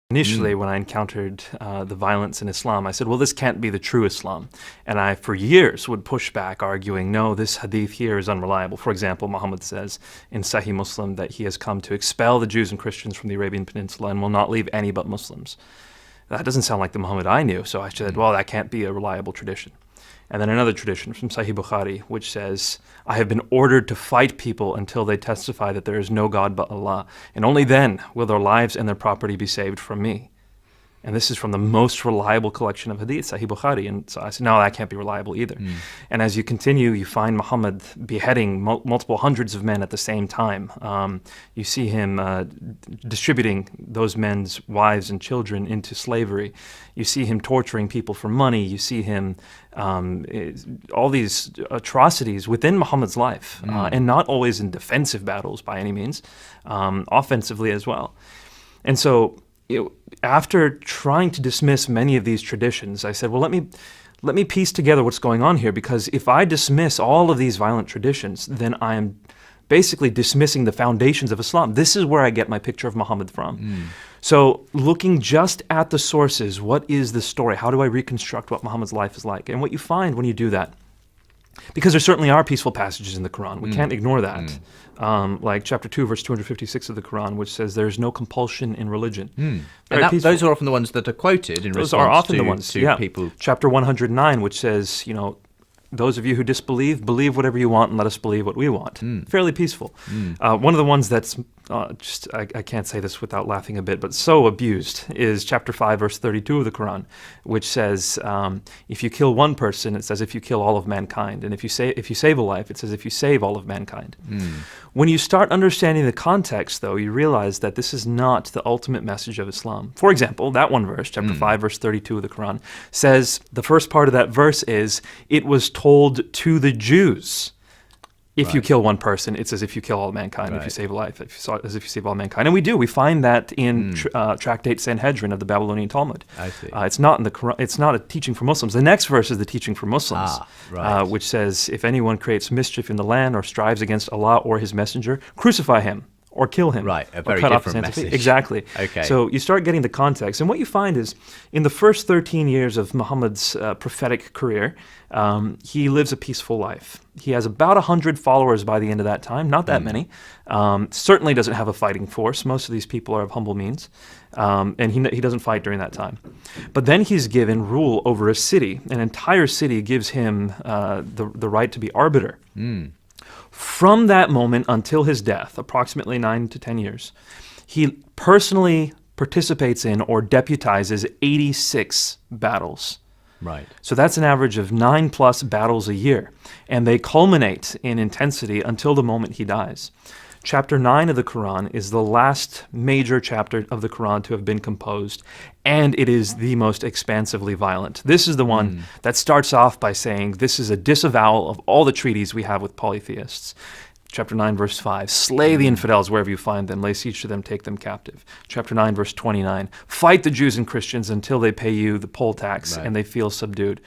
Initially, when I encountered the violence in Islam, I said, well, this can't be the true Islam. And I, for years, would push back, arguing, no, this hadith here is unreliable. For example, Muhammad says in Sahih Muslim that he has come to expel the Jews and Christians from the Arabian Peninsula and will not leave any but Muslims. That doesn't sound like the Muhammad I knew, so I said, well, that can't be a reliable tradition. And then another tradition from Sahih Bukhari, which says, I have been ordered to fight people until they testify that there is no God but Allah, and only then will their lives and their property be saved from me. And this is from the most reliable collection of hadith, Sahih Bukhari. And so I said, no, that can't be reliable either. And as you continue, you find Muhammad beheading multiple hundreds of men at the same time. You see him distributing those men's wives and children into slavery. You see him torturing people for money. You see him, all these atrocities within Muhammad's life, and not always in defensive battles by any means, offensively as well. And so, after trying to dismiss many of these traditions, I said, well, let me piece together what's going on here, because if I dismiss all of these violent traditions, then I am basically dismissing the foundations of Islam. This is where I get my picture of Muhammad from. So looking just at the sources, what is the story? How do I reconstruct what Muhammad's life is like? And what you find when you do that, because there certainly are peaceful passages in the Quran. We can't ignore that. Like chapter 2, verse 256 of the Quran, which says there's no compulsion in religion. And those are often the ones that are quoted in those response are often to, the ones, to people. Chapter 109, which says, those of you who disbelieve, believe whatever you want and let us believe what we want. Fairly peaceful. One of the ones that's I can't say this without laughing a bit, but so abused is chapter 5, verse 32 of the Quran, which says, if you kill one person, it says if you kill all of mankind. And if you save a life, it says if you save all of mankind. When you start understanding the context, though, you realize that this is not the ultimate message of Islam. For example, that one verse, chapter 5, verse 32 of the Quran, says the first part of that verse is, it was told to the Jews. If you kill one person, it's as if you kill all mankind. If you save a life, as if you save all mankind. And we do. We find that in Tractate Sanhedrin of the Babylonian Talmud. I see. It's not in the Quran. It's not a teaching for Muslims. The next verse is the teaching for Muslims, which says, if anyone creates mischief in the land or strives against Allah or His messenger, crucify him or kill him. Right, a or very cut off his different hands and feet. message. Exactly. Okay. So you start getting the context. And what you find is, in the first 13 years of Muhammad's prophetic career, he lives a peaceful life. He has about 100 followers by the end of that time, not that many. Certainly doesn't have a fighting force. Most of these people are of humble means. And he doesn't fight during that time. But then he's given rule over a city. An entire city gives him the right to be arbiter. From that moment until his death, approximately 9 to 10 years, he personally participates in or deputizes 86 battles. Right. So that's an average of 9+ battles a year, and they culminate in intensity until the moment he dies. Chapter 9 of the Quran is the last major chapter of the Quran to have been composed, and it is the most expansively violent. This is the one that starts off by saying, this is a disavowal of all the treaties we have with polytheists. Chapter 9, verse 5, slay the infidels wherever you find them, lay siege to them, take them captive. Chapter 9, verse 29, fight the Jews and Christians until they pay you the poll tax and they feel subdued.